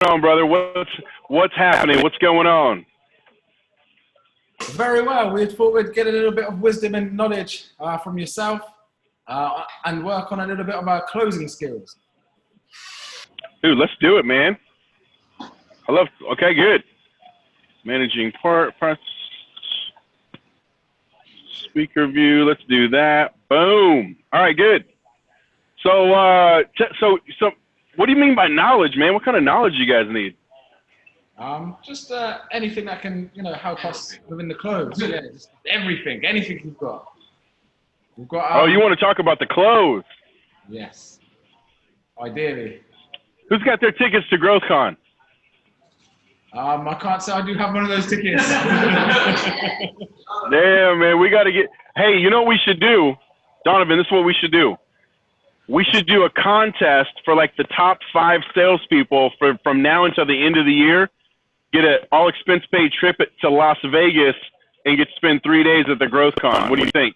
on, brother? What's happening? What's going on? Very well. We thought we'd get a little bit of wisdom and knowledge from yourself and work on a little bit of our closing skills. Dude, let's do it, man. Okay, good. Managing parts, speaker view. Let's do that. Boom. All right, good. So, so what do you mean by knowledge, man? What kind of knowledge do you guys need? Just anything that can, help us within the close. Yeah, just everything, anything you've got. We've got. Oh, you want to talk about the close? Yes. Ideally. Who's got their tickets to GrowthCon? I can't say I do have one of those tickets. Damn, man, we got to get. Hey, you know what we should do, Donovan? This is what we should do. We should do a contest for like the top 5 salespeople from now until the end of the year. Get an all expense paid trip to Las Vegas and get to spend 3 days at the GrowthCon. What do you think?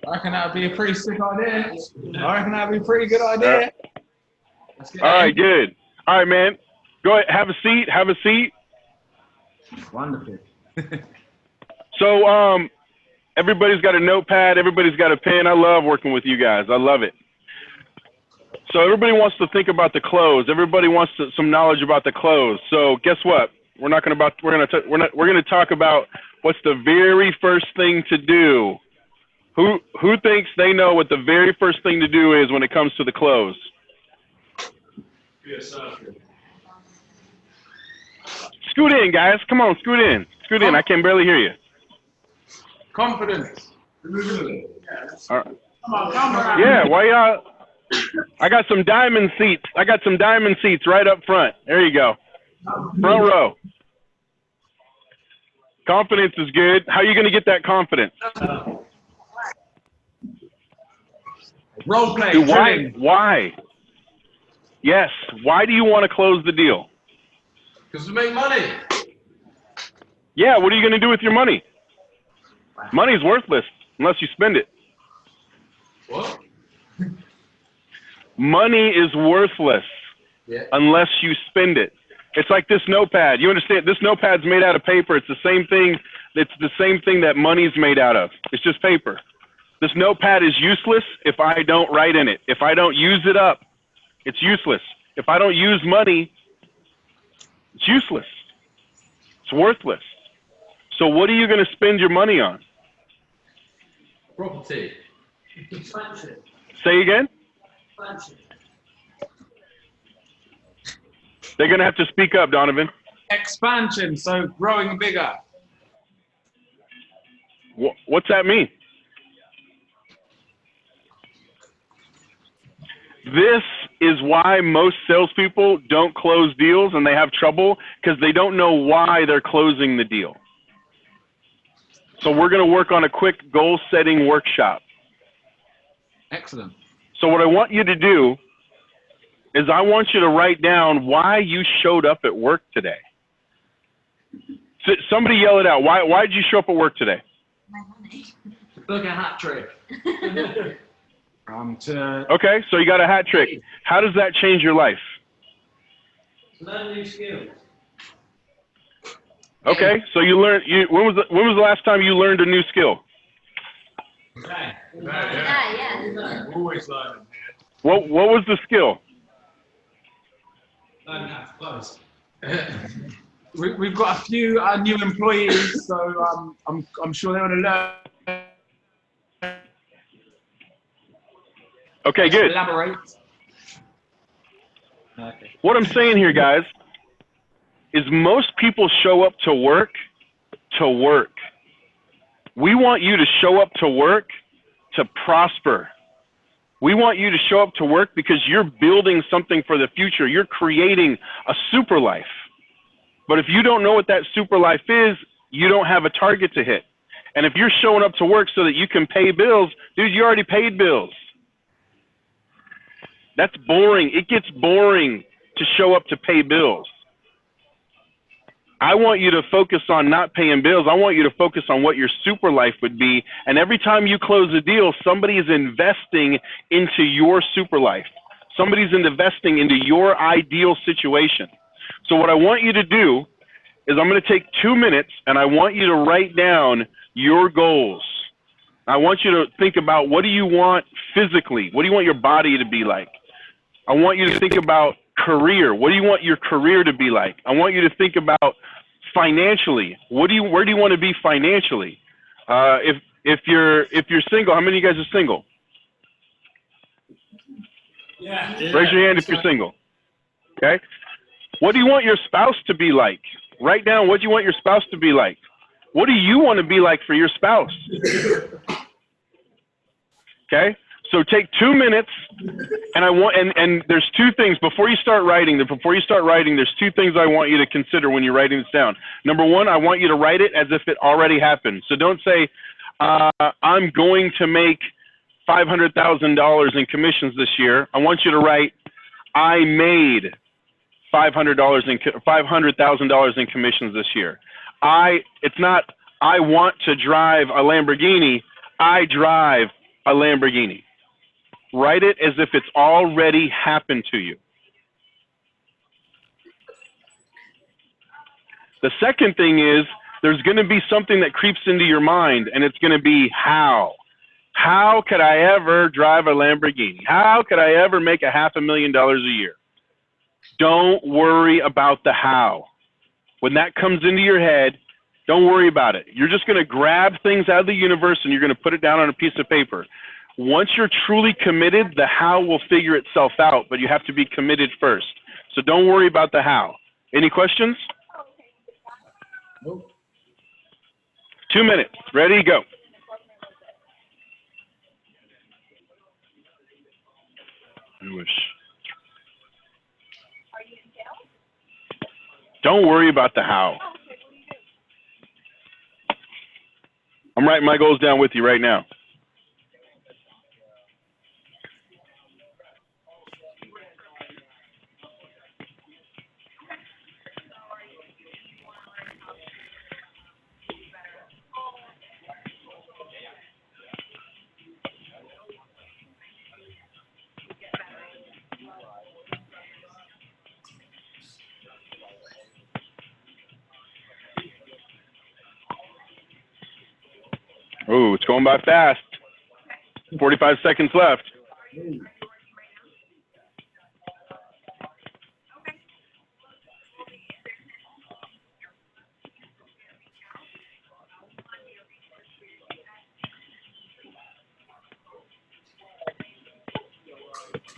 I reckon that would be a pretty sick idea. I reckon that would be a pretty good idea. All right, good. All right, man. Go ahead. Have a seat. Have a seat. Wonderful. So, everybody's got a notepad. Everybody's got a pen. I love working with you guys. I love it. So everybody wants to think about the close. Everybody wants some knowledge about the close. So guess what? We're going to talk about what's the very first thing to do. Who thinks they know what the very first thing to do is when it comes to the close? Yes, Scoot in, guys. Come on, scoot in. Scoot in. I can barely hear you. Confidence. All right. Yeah, why y'all? I got some diamond seats. Right up front. There you go. Front row. Confidence is good. How are you going to get that confidence? Role play. Dude, why? Yes. Why do you want to close the deal? because we make money. Yeah, what are you going to do with your money? Money's worthless unless you spend it. What? Money is worthless unless you spend it. It's like this notepad. You understand? This notepad's made out of paper. It's the same thing. It's the same thing that money's made out of. It's just paper. This notepad is useless if I don't write in it. If I don't use it up, it's useless. If I don't use money, it's useless. It's worthless. So what are you going to spend your money on? Property. Expansion. Say again? Expansion. They're going to have to speak up, Donovan. Expansion, so growing bigger. What's that mean? This is why most salespeople don't close deals and they have trouble because they don't know why they're closing the deal. So we're going to work on a quick goal-setting workshop. Excellent. So what I want you to do is I want you to write down why you showed up at work today. So somebody yell it out. Why did you show up at work today? My money. Look a hat trick. Okay, so you got a hat trick. How does that change your life? Learn new skills. Okay, so you learned. When was the last time you learned a new skill? Yeah. Always learning, man. What was the skill? Learning how to close. We've got a few new employees, so I'm sure they want to learn. Okay, good. Elaborate. Okay. What I'm saying here, guys, is most people show up to work to work. We want you to show up to work to prosper. We want you to show up to work because you're building something for the future. You're creating a super life. But if you don't know what that super life is, you don't have a target to hit. And if you're showing up to work so that you can pay bills, dude, you already paid bills. That's boring. It gets boring to show up to pay bills. I want you to focus on not paying bills. I want you to focus on what your super life would be. And every time you close a deal, somebody is investing into your super life. Somebody's investing into your ideal situation. So what I want you to do is I'm going to take 2 minutes and I want you to write down your goals. I want you to think about, what do you want physically? What do you want your body to be like? I want you to think about career. What do you want your career to be like? I want you to think about financially. Where do you want to be financially? If you're single, how many of you guys are single? Yeah. Raise your hand if you're single. Okay. What do you want your spouse to be like? Write down, what do you want your spouse to be like? What do you want to be like for your spouse? Okay. So take 2 minutes, and and there's two things before you start writing. There's two things I want you to consider when you're writing this down. Number one, I want you to write it as if it already happened. So don't say, I'm going to make $500,000 in commissions this year. I want you to write, I made $500,000 in commissions this year. It's not, I want to drive a Lamborghini. I drive a Lamborghini. Write it as if it's already happened to you. The second thing is, there's going to be something that creeps into your mind, and it's going to be how. How could I ever drive a Lamborghini? How could I ever make $500,000 a year? Don't worry about the how. When that comes into your head, don't worry about it. You're just going to grab things out of the universe and you're going to put it down on a piece of paper. Once you're truly committed, the how will figure itself out, but you have to be committed first. So don't worry about the how. Any questions? Nope. 2 minutes. Ready, go. I wish. Don't worry about the how. I'm writing my goals down with you right now. Oh, it's going by fast. 45 seconds left.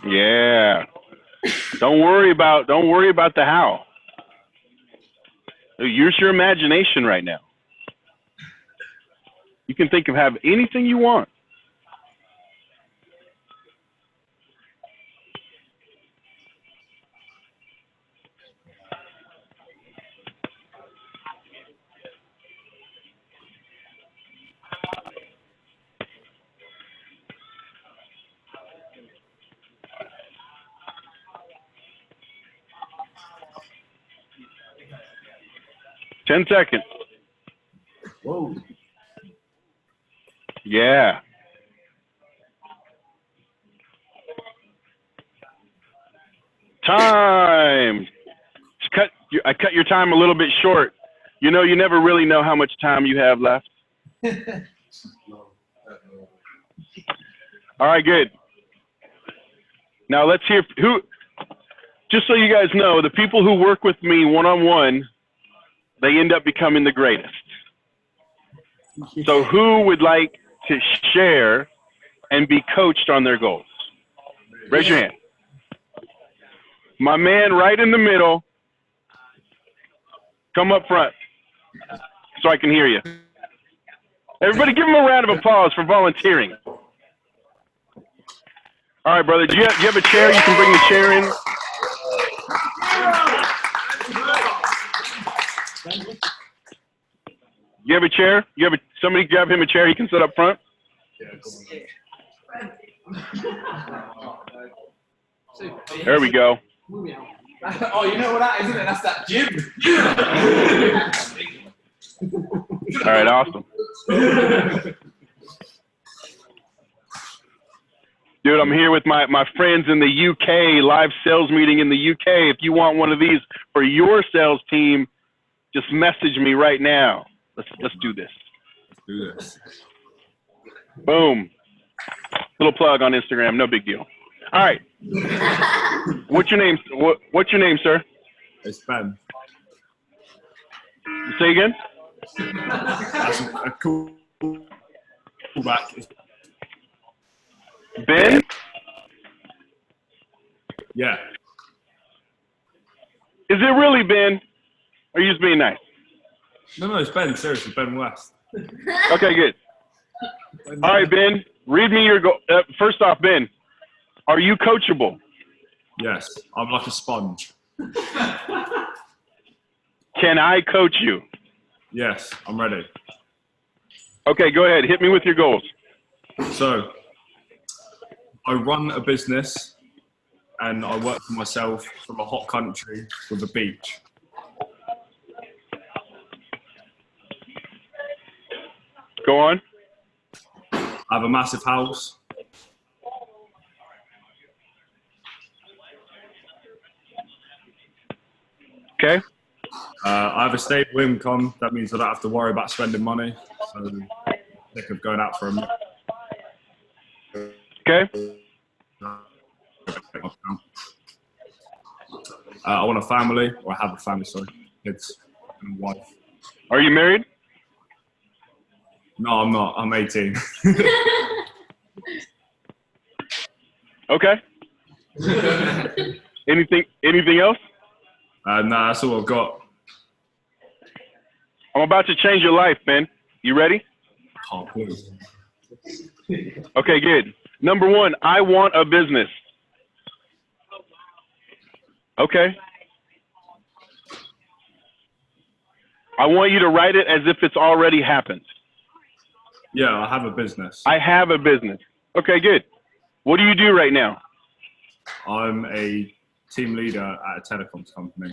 Yeah. Don't worry about the how. Use your imagination right now. You can think of anything you want. Ten seconds. Whoa. Yeah. Time. I cut your time a little bit short. You know, you never really know how much time you have left. All right, good. Now let's hear who, just so you guys know, the people who work with me one-on-one, they end up becoming the greatest. So who would like to share and be coached on their goals? Raise your hand. My man right in the middle, come up front so I can hear you. Everybody give him a round of applause for volunteering. All right, brother, do you have a chair? You can bring the chair in. You have a chair? Somebody grab him a chair he can sit up front? There we go. Oh, you know what that is, isn't it? That's that gym. All right, awesome. Dude, I'm here with my friends in the UK, live sales meeting in the UK. If you want one of these for your sales team, just message me right now. Let's do this. Let's do this. Boom. Little plug on Instagram, no big deal. All right. What's your name? What's your name, sir? It's Ben. Say again? That's a cool back. Ben? Yeah. Is it really Ben? Or are you just being nice? No, it's Ben. Seriously, Ben West. Okay, good. All right, Ben. Read me your goal. First off, Ben, are you coachable? Yes, I'm like a sponge. Can I coach you? Yes, I'm ready. Okay, go ahead. Hit me with your goals. So, I run a business and I work for myself from a hot country with a beach. Go on. I have a massive house. Okay. I have a stable income. That means I don't have to worry about spending money. So, I'm sick of going out for a meal. Okay. I want a family, or I have a family, sorry, kids and a wife. Are you married? No, I'm not. I'm 18. Okay. Anything else? Nah, that's all I've got. I'm about to change your life, Ben. You ready? Oh, please. Okay, good. Number one, I want a business. Okay. I want you to write it as if it's already happened. Yeah, I have a business. I have a business. Okay, good. What do you do right now? I'm a team leader at a telecoms company.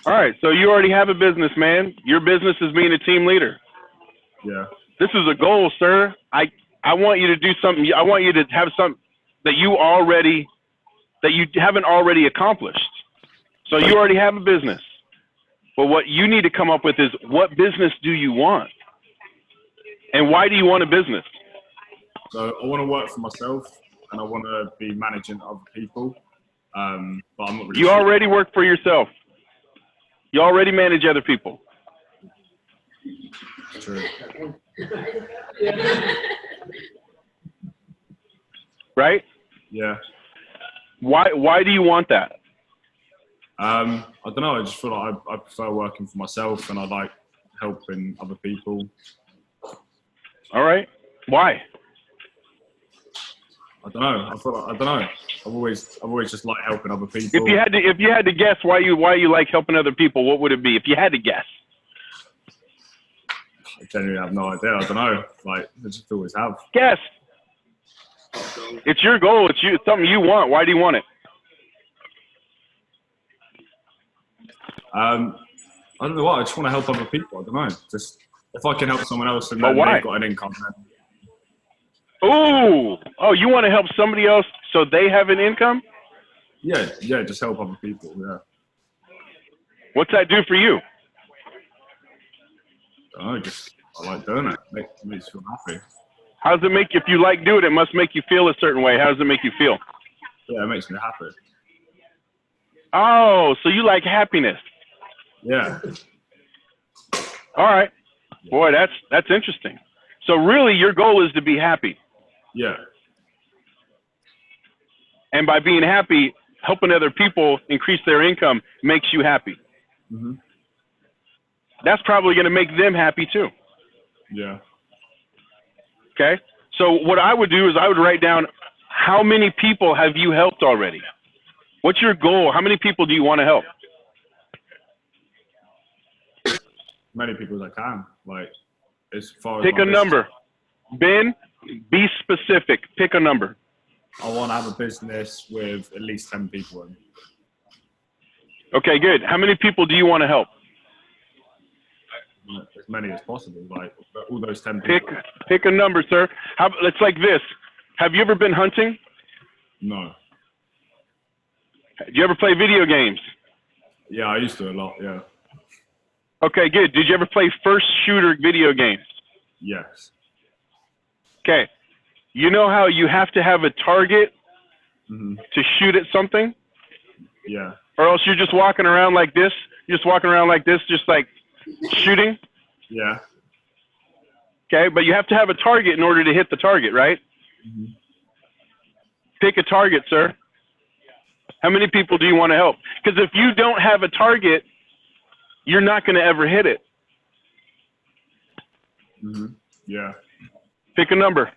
All right, so you already have a business, man. Your business is being a team leader. Yeah. This is a goal, sir. I want you to do something. I want you to have something that you haven't already accomplished. So you already have a business. But what you need to come up with is, what business do you want? And why do you want a business? So I want to work for myself and I want to be managing other people. But I'm not really You sure. already work for yourself. You already manage other people. True. Right? Yeah. Why do you want that? I don't know. I just feel like I prefer working for myself and I like helping other people. All right. Why? I don't know. I don't know. I've always just liked helping other people. If you had to guess why you like helping other people, what would it be? If you had to guess. I genuinely have no idea. I don't know. Like, I just always have. Guess. It's your goal. It's something you want. Why do you want it? I don't know what. I just want to help other people. I don't know. Just if I can help someone else and But then why? they've got an income. Then Oh, you want to help somebody else so they have an income? yeah, just help other people. Yeah. What's that do for you? I don't know. Just I like doing it. Makes me feel happy. How does it make you? If you like doing it, it must make you feel a certain way. How does it make you feel? Yeah, it makes me happy. Oh, so you like happiness. Yeah. All right. Boy, that's interesting. So really, your goal is to be happy. Yeah. And by being happy, helping other people increase their income makes you happy. Mhm. That's probably going to make them happy too. Yeah. Okay. So what I would do is I would write down, how many people have you helped already? What's your goal? How many people do you want to help? Many people as I can. Like, as far as Pick my a business- number. Ben, be specific. Pick a number. I want to have a business with at least 10 people in. Okay, good. How many people do you want to help? As many as possible. Like, all those 10 people. Pick a number, sir. It's like this. Have you ever been hunting? No. Do you ever play video games? Yeah, I used to a lot. Yeah. Okay, good. Did you ever play first shooter video games? Yes. Okay. You know how you have to have a target to shoot at something? Yeah. Or else you're just walking around like this. You're just walking around like this, just like shooting. Yeah. Okay, but you have to have a target in order to hit the target, right? Pick a target, sir. How many people do you want to help? Because if you don't have a target, you're not going to ever hit it. Yeah. Pick a number.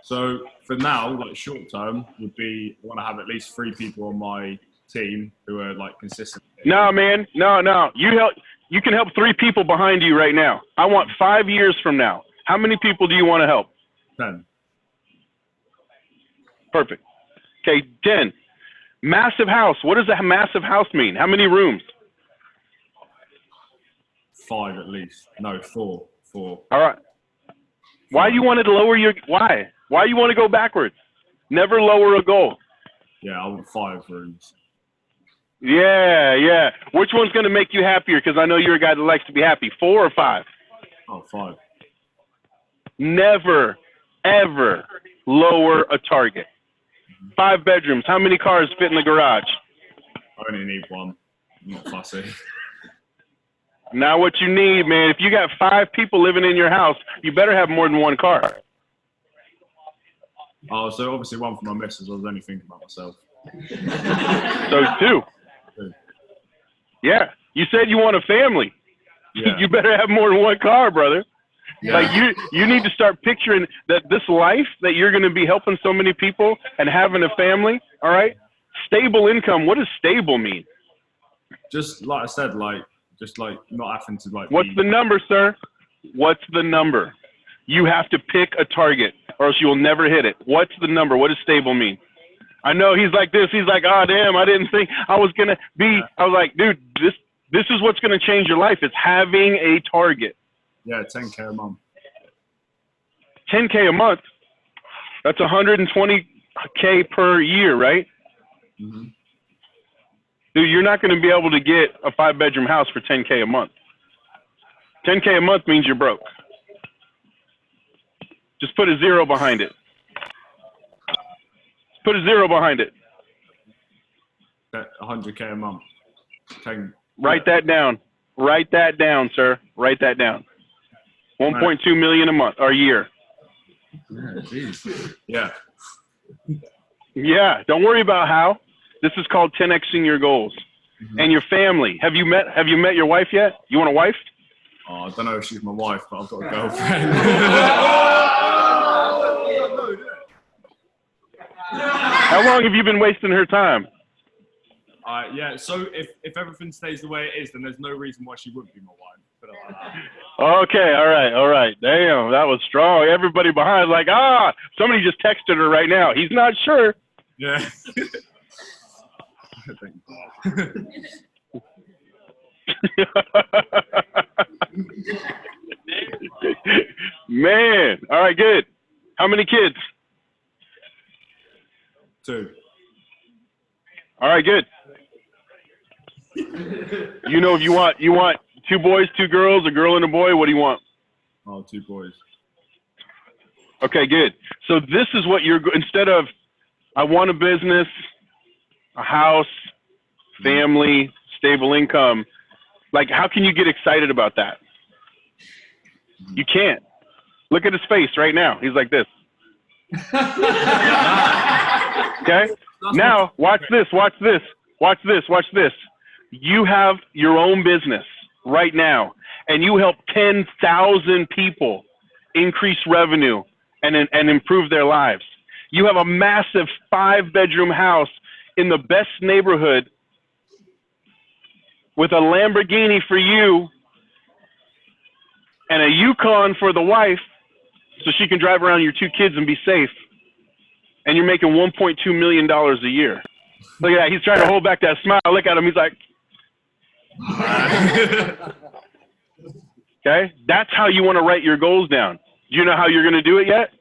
So for now, like short term would be I want to have at least 3 people on my team who are like consistent. No, man. No. You can help 3 people behind you right now. I want 5 years from now. How many people do you want to help? 10. Perfect. Okay, 10. Massive house. What does a massive house mean? How many rooms? 5 at least. No, 4. 4. All right. Why you want to lower your why? Why you want to go backwards? Never lower a goal. Yeah, I want 5 rooms. Yeah. Which one's going to make you happier? Because I know you're a guy that likes to be happy. 4 or 5? Oh, 5. Never, ever lower a target. 5 bedrooms. How many cars fit in the garage? I only need 1. I'm not fussy. Now what you need, man, if you got 5 people living in your house, you better have more than 1 car. Oh, so obviously 1 for my missus. I was only thinking about myself. So 2. Yeah. You said you want a family. Yeah. You better have more than 1 car, brother. Yeah. Like you need to start picturing that this life that you're going to be helping so many people and having a family, all right? Stable income. What does stable mean? Just like I said, just not having to What's the number, sir? What's the number? You have to pick a target or else you will never hit it. What's the number? What does stable mean? I know he's like this. He's like, oh, damn, I didn't think I was going to be. I was like, dude, this is what's going to change your life. It's having a target. Yeah, 10K a month. 10K a month. That's 120K per year, right? Dude, you're not going to be able to get a 5-bedroom house for 10K a month. 10K a month means you're broke. Just put a 0 behind it. Put a 0 behind it. 100K a month. 10. Write that down. Write that down, sir. Write that down. 1.2 million a month or a year. Yeah, geez. Yeah. Yeah. Don't worry about how. This is called 10xing your goals. And your family. Have you met your wife yet? You want a wife? Oh, I don't know if she's my wife, but I've got a girlfriend. How long have you been wasting her time? Yeah, so if everything stays the way it is, then there's no reason why she wouldn't be my wife. Put it like that. Okay, all right. Damn, that was strong. Everybody behind like, somebody just texted her right now. He's not sure. Yeah. Man, all right, good. How many kids? 2. All right, good. You know, if you want 2 boys, 2 girls, a girl and a boy, what do you want? Oh, 2 boys. Okay, good. So this is what instead of, I want a business, a house, family, stable income, like how can you get excited about that? You can't. Look at his face right now. He's like this. Okay? Now, watch this. You have your own business right now, and you help 10,000 people increase revenue and improve their lives. You have a massive 5-bedroom house in the best neighborhood with a Lamborghini for you and a Yukon for the wife so she can drive around your 2 kids and be safe. And you're making $1.2 million a year. Look at that. He's trying to hold back that smile. Look at him. He's like, okay? That's how you want to write your goals down. Do you know how you're going to do it yet?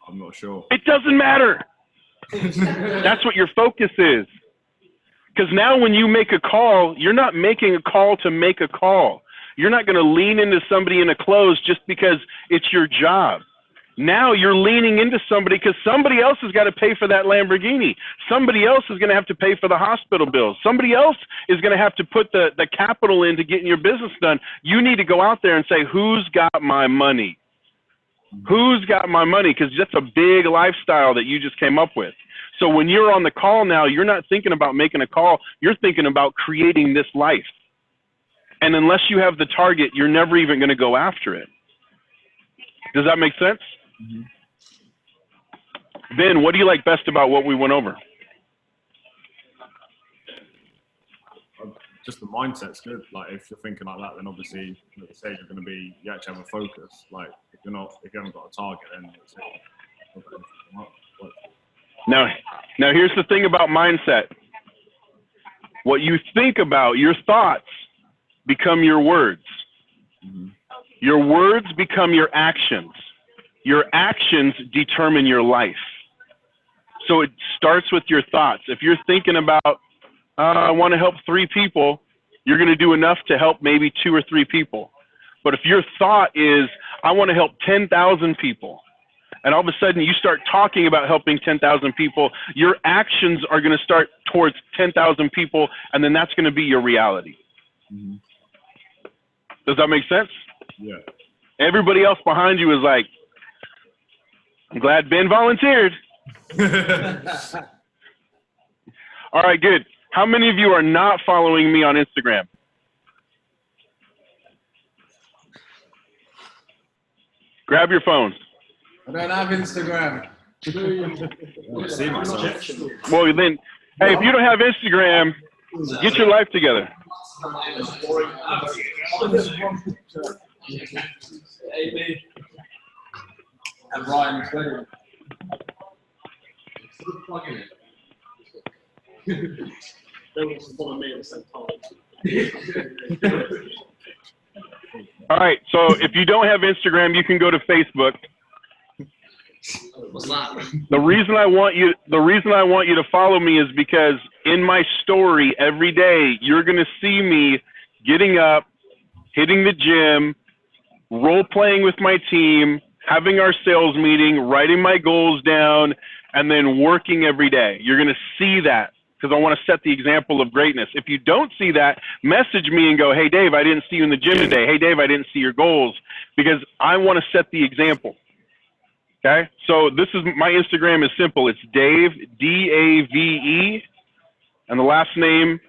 I'm not sure. It doesn't matter. That's what your focus is. Because now when you make a call, you're not making a call to make a call. You're not going to lean into somebody in a close just because it's your job. Now you're leaning into somebody because somebody else has got to pay for that Lamborghini. Somebody else is going to have to pay for the hospital bills. Somebody else is going to have to put the capital into getting your business done. You need to go out there and say, who's got my money? Who's got my money? Because that's a big lifestyle that you just came up with. So when you're on the call now, you're not thinking about making a call. You're thinking about creating this life. And unless you have the target, you're never even going to go after it. Does that make sense? Mm-hmm. Ben, what do you like best about what we went over? Just the mindset's good. Like if you're thinking like that, then obviously, like you say, you're going to be, you actually have a focus. Like if you haven't got a target, then it's Now here's the thing about mindset. What you think about, your thoughts become your words. Mm-hmm. Your words become your actions. Your actions determine your life. So it starts with your thoughts. If you're thinking about, I want to help 3 people, you're going to do enough to help maybe 2 or 3 people. But if your thought is, I want to help 10,000 people, and all of a sudden you start talking about helping 10,000 people, your actions are going to start towards 10,000 people, and then that's going to be your reality. Mm-hmm. Does that make sense? Yeah. Everybody else behind you is like, I'm glad Ben volunteered. All right, good. How many of you are not following me on Instagram? Grab your phones. I don't have Instagram. I see myself. Well, then, hey, if you don't have Instagram, get your life together. And Ryan's wedding. All right, so if you don't have Instagram, you can go to Facebook. What's that? The reason I want you to follow me is because in my story every day, you're going to see me getting up, hitting the gym, role playing with my team, having our sales meeting, writing my goals down, and then working every day. You're going to see that because I want to set the example of greatness. If you don't see that, message me and go, hey, Dave, I didn't see you in the gym today. Hey, Dave, I didn't see your goals, because I want to set the example. Okay? So this is, my Instagram is simple. It's Dave, D-A-V-E, and the last name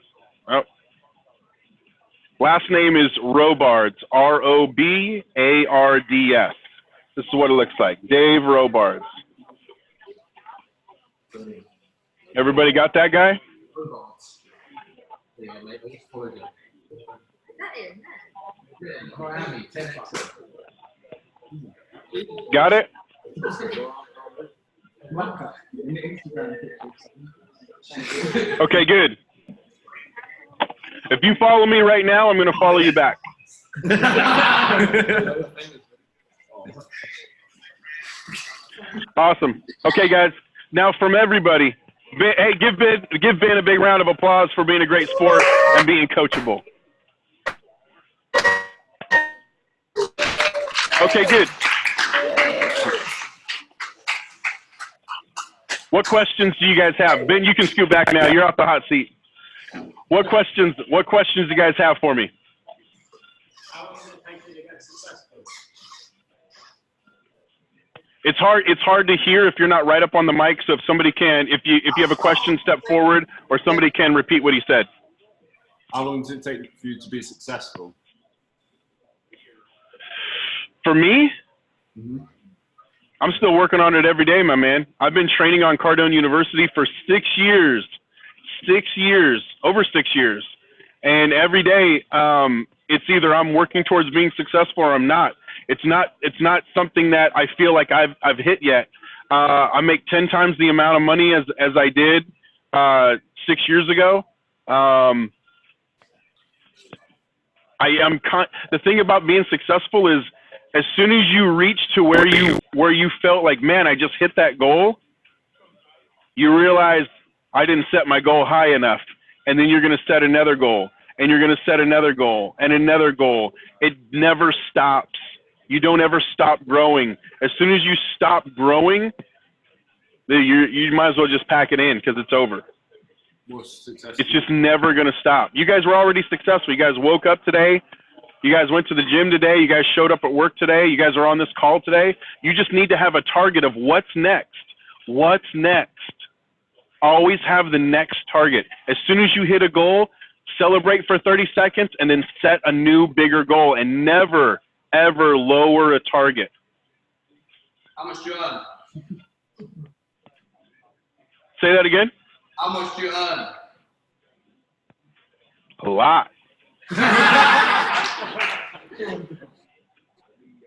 is Robards, R-O-B-A-R-D-S. This is what it looks like, Dave Robards. Everybody got that guy? Robards. Yeah, mate, I just followed you. That is nice. Miami, 10 Got it? Okay, good. If you follow me right now, I'm going to follow you back. Awesome. Okay, guys. Now from everybody, hey, give Ben a big round of applause for being a great sport and being coachable. Okay, good. What questions do you guys have? Ben, you can scoot back now. You're off the hot seat. What questions do you guys have for me? How long does it take you to get successful? It's hard to hear if you're not right up on the mic. So if somebody can, if you have a question, step forward, or somebody can repeat what he said. How long does it take for you to be successful? For me, I'm still working on it every day, my man. I've been training on Cardone University for 6 years. 6 years, over 6 years. And every day, it's either I'm working towards being successful or I'm not. It's not something that I feel like I've hit yet. I make 10 times the amount of money as I did 6 years ago. The thing about being successful is as soon as you reach to where you felt like, man, I just hit that goal, you realize I didn't set my goal high enough. And then you're going to set another goal, and you're going to set another goal and another goal. It never stops. You don't ever stop growing. As soon as you stop growing, you might as well just pack it in because it's over. It's just never going to stop. You guys were already successful. You guys woke up today. You guys went to the gym today. You guys showed up at work today. You guys are on this call today. You just need to have a target of what's next. What's next? Always have the next target. As soon as you hit a goal, celebrate for 30 seconds and then set a new, bigger goal, and never, ever lower a target. How much do you earn? Say that again? How much do you earn? A lot.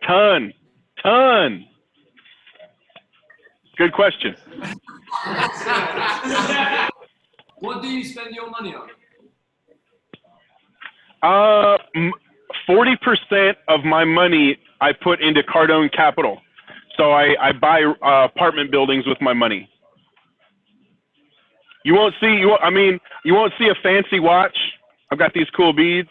Ton. Good question. What do you spend your money on? 40% of my money I put into Cardone Capital. So I buy apartment buildings with my money. You won't see a fancy watch. I've got these cool beads,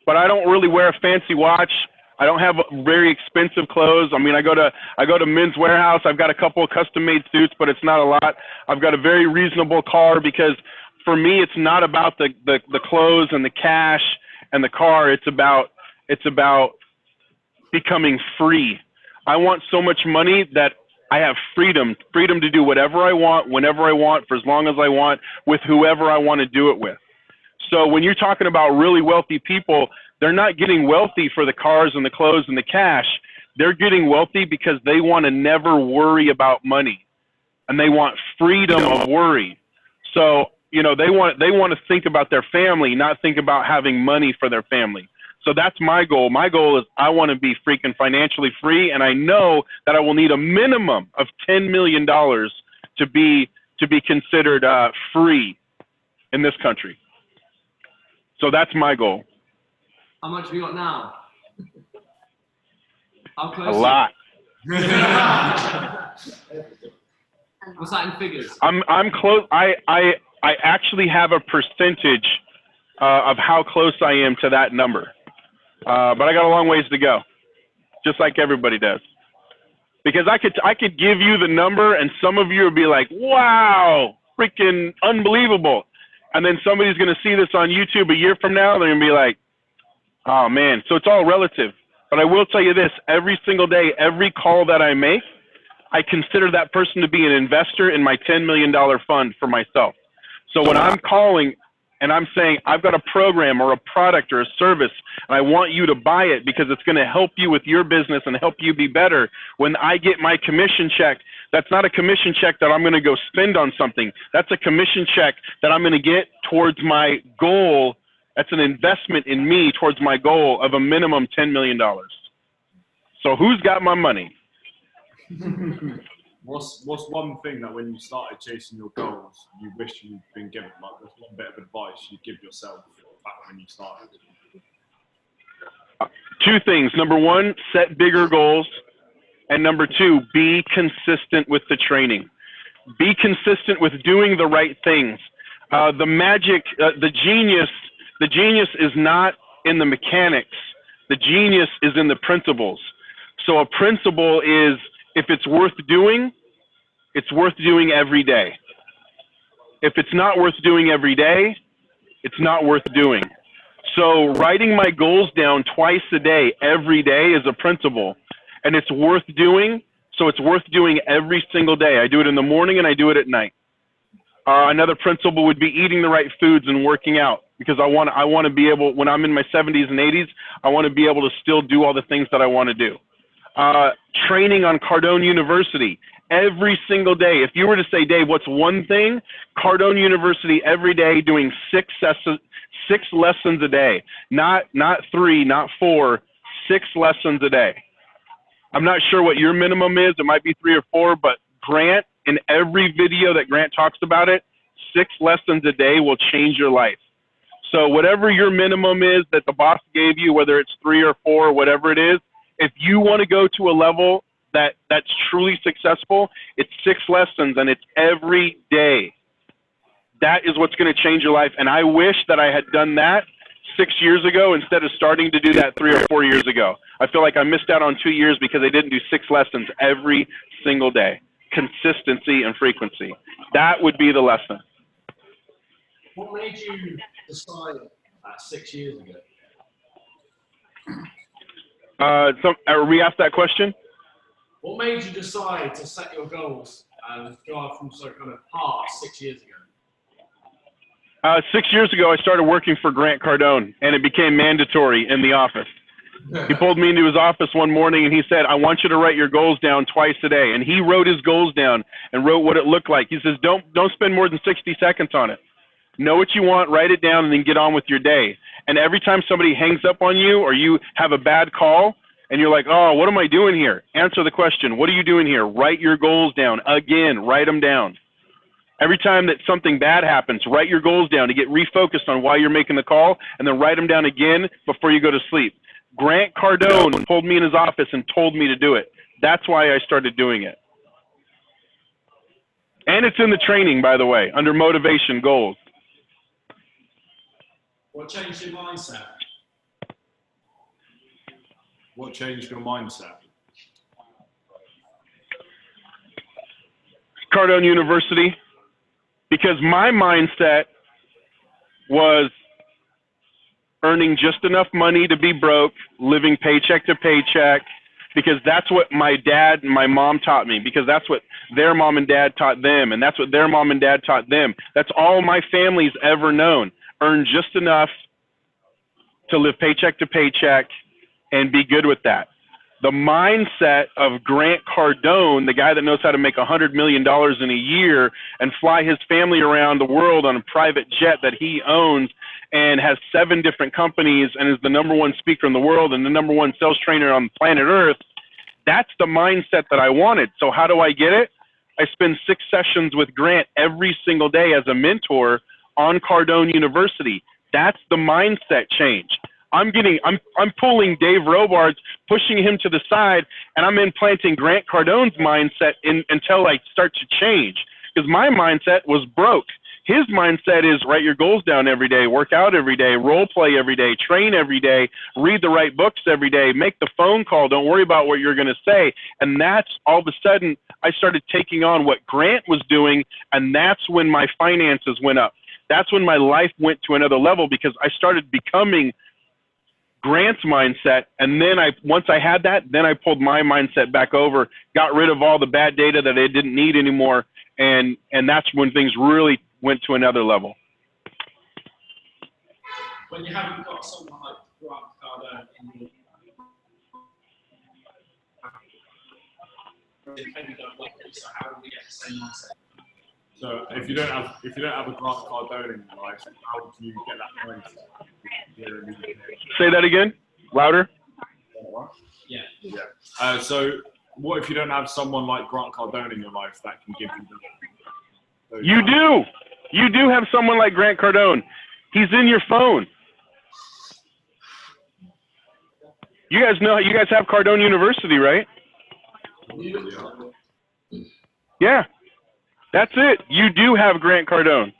but I don't really wear a fancy watch. I don't have very expensive clothes. I mean, I go to Men's Warehouse. I've got a couple of custom-made suits, but it's not a lot. I've got a very reasonable car because for me, it's not about the clothes and the cash and the car. It's about becoming free. I want so much money that I have freedom to do whatever I want, whenever I want, for as long as I want, with whoever I want to do it with. So when you're talking about really wealthy people, they're not getting wealthy for the cars and the clothes and the cash. They're getting wealthy because they want to never worry about money, and they want freedom of worry. So, they want to think about their family, not think about having money for their family. So that's my goal. My goal is I want to be freaking financially free, and I know that I will need a minimum of $10 million to be considered free in this country. So that's my goal. How much have you got now? How close? A lot. What's that in figures? I'm close. I actually have a percentage of how close I am to that number. But I got a long ways to go, just like everybody does. Because I could give you the number, and some of you would be like, wow, freaking unbelievable. And then somebody's going to see this on YouTube a year from now, they're going to be like, oh, man. So it's all relative. But I will tell you this, every single day, every call that I make, I consider that person to be an investor in my $10 million fund for myself. So when I'm calling and I'm saying, I've got a program or a product or a service, and I want you to buy it because it's going to help you with your business and help you be better. When I get my commission check, that's not a commission check that I'm going to go spend on something. That's a commission check that I'm going to get towards my goal. That's an investment in me towards my goal of a minimum $10 million. So who's got my money? What's one thing that when you started chasing your goals, you wish you'd been given? Like, what's one bit of advice you'd give yourself back when you started? Two things. Number one, set bigger goals. And number two, be consistent with the training. Be consistent with doing the right things. The magic, the genius is not in the mechanics. The genius is in the principles. So a principle is, if it's worth doing every day. If it's not worth doing every day, it's not worth doing. So writing my goals down twice a day, every day, is a principle. And it's worth doing, so it's worth doing every single day. I do it in the morning and I do it at night. Another principle would be eating the right foods and working out, because I want to be able, when I'm in my 70s and 80s, I want to be able to still do all the things that I want to do. Training on Cardone University every single day. If you were to say, Dave, what's one thing? Cardone University every day, doing six lessons a day. Not 3, not 4, 6 lessons a day. I'm not sure what your minimum is. It might be 3 or 4, but Grant, in every video that Grant talks about it, 6 lessons a day will change your life. So whatever your minimum is that the boss gave you, whether it's 3 or 4, whatever it is, If you want to go to a level that's truly successful, it's 6 lessons and it's every day. That is what's going to change your life. And I wish that I had done that 6 years ago instead of starting to do that 3 or 4 years ago. I feel like I missed out on 2 years because I didn't do 6 lessons every single day. Consistency and frequency. That would be the lesson. What made you decide that 6 years ago? Re-ask that question. What made you decide to set your goals and go from so kind of hard 6 years ago? 6 years ago, I started working for Grant Cardone, and it became mandatory in the office. He pulled me into his office one morning, and he said, I want you to write your goals down twice a day. And he wrote his goals down and wrote what it looked like. He says, don't spend more than 60 seconds on it. Know what you want, write it down, and then get on with your day. And every time somebody hangs up on you or you have a bad call, and you're like, oh, what am I doing here? Answer the question, what are you doing here? Write your goals down. Again, write them down. Every time that something bad happens, write your goals down to get refocused on why you're making the call, and then write them down again before you go to sleep. Grant Cardone pulled me in his office and told me to do it. That's why I started doing it. And it's in the training, by the way, under motivation goals. What changed your mindset? What changed your mindset? Cardone University. Because my mindset was earning just enough money to be broke, living paycheck to paycheck, because that's what my dad and my mom taught me, because that's what their mom and dad taught them, and that's what their mom and dad taught them. That's all my family's ever known. Earn just enough to live paycheck to paycheck and be good with that. The mindset of Grant Cardone, the guy that knows how to make $100 million in a year and fly his family around the world on a private jet that he owns and has 7 different companies and is the #1 speaker in the world and the #1 sales trainer on planet Earth, that's the mindset that I wanted. So how do I get it? I spend 6 sessions with Grant every single day as a mentor on Cardone University. That's the mindset change. I'm pulling Dave Robards, pushing him to the side, and I'm implanting Grant Cardone's mindset until I start to change. Because my mindset was broke. His mindset is write your goals down every day, work out every day, role play every day, train every day, read the right books every day, make the phone call, don't worry about what you're going to say. And that's all of a sudden I started taking on what Grant was doing, and that's when my finances went up. That's when my life went to another level, because I started becoming Grant's mindset, and then once I had that, then I pulled my mindset back over, got rid of all the bad data that I didn't need anymore, and that's when things really went to another level. When you haven't got someone like Grant Cardone in your maybe don't like it, so how do we get the same mindset? So if you don't have a Grant Cardone in your life, how do you get that mindset? Say that again, louder. Yeah. So what if you don't have someone like Grant Cardone in your life that can give you the... You do have someone like Grant Cardone. He's in your phone. You guys have Cardone University, right? Yeah. That's it. You do have Grant Cardone.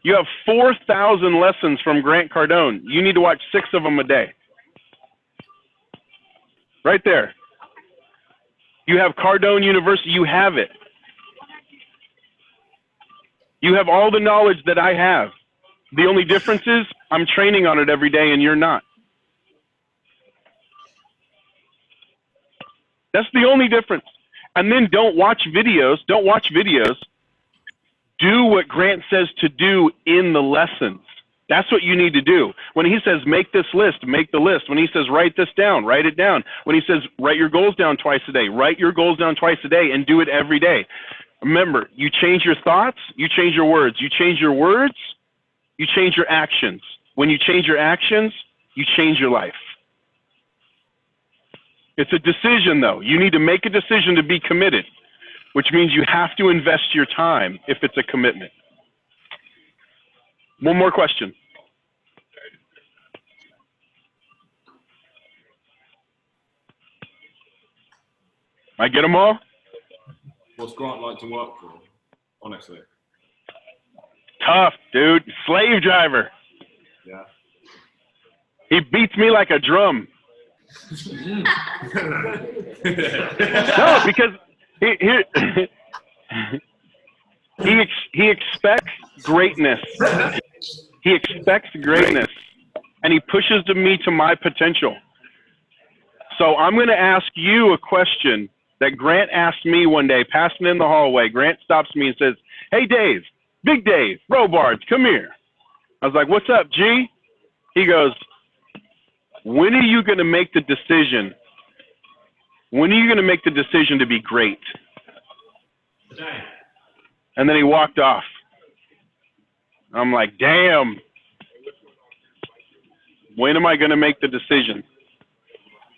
You have 4,000 lessons from Grant Cardone. You need to watch 6 of them a day. Right there. You have Cardone University. You have it. You have all the knowledge that I have. The only difference is I'm training on it every day and you're not. That's the only difference. And then don't watch videos. Don't watch videos. Do what Grant says to do in the lessons. That's what you need to do. When he says, make this list, make the list. When he says, write this down, write it down. When he says, write your goals down twice a day, write your goals down twice a day and do it every day. Remember, you change your thoughts, you change your words. You change your words, you change your actions. When you change your actions, you change your life. It's a decision, though. You need to make a decision to be committed, which means you have to invest your time if it's a commitment. One more question. I get them all? What's Grant like to work for? Honestly. Tough, dude. Slave driver. Yeah. He beats me like a drum. No, because he expects greatness. He expects greatness, and he pushes me to my potential. So I'm going to ask you a question that Grant asked me one day, passing in the hallway. Grant stops me and says, "Hey, Dave, Big Dave, Robards, come here." I was like, "What's up, G?" He goes, "When are you going to make the decision? When are you going to make the decision to be great?" Today. And then he walked off. I'm like, damn. When am I going to make the decision?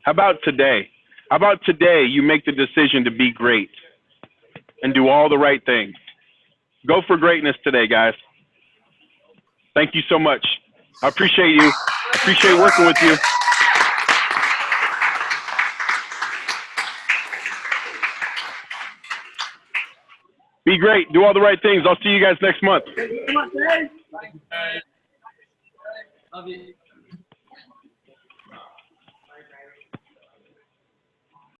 How about today? How about today you make the decision to be great and do all the right things? Go for greatness today, guys. Thank you so much. I appreciate you. I appreciate working with you. Be great. Do all the right things. I'll see you guys next month. Thank you, Dave. Love you.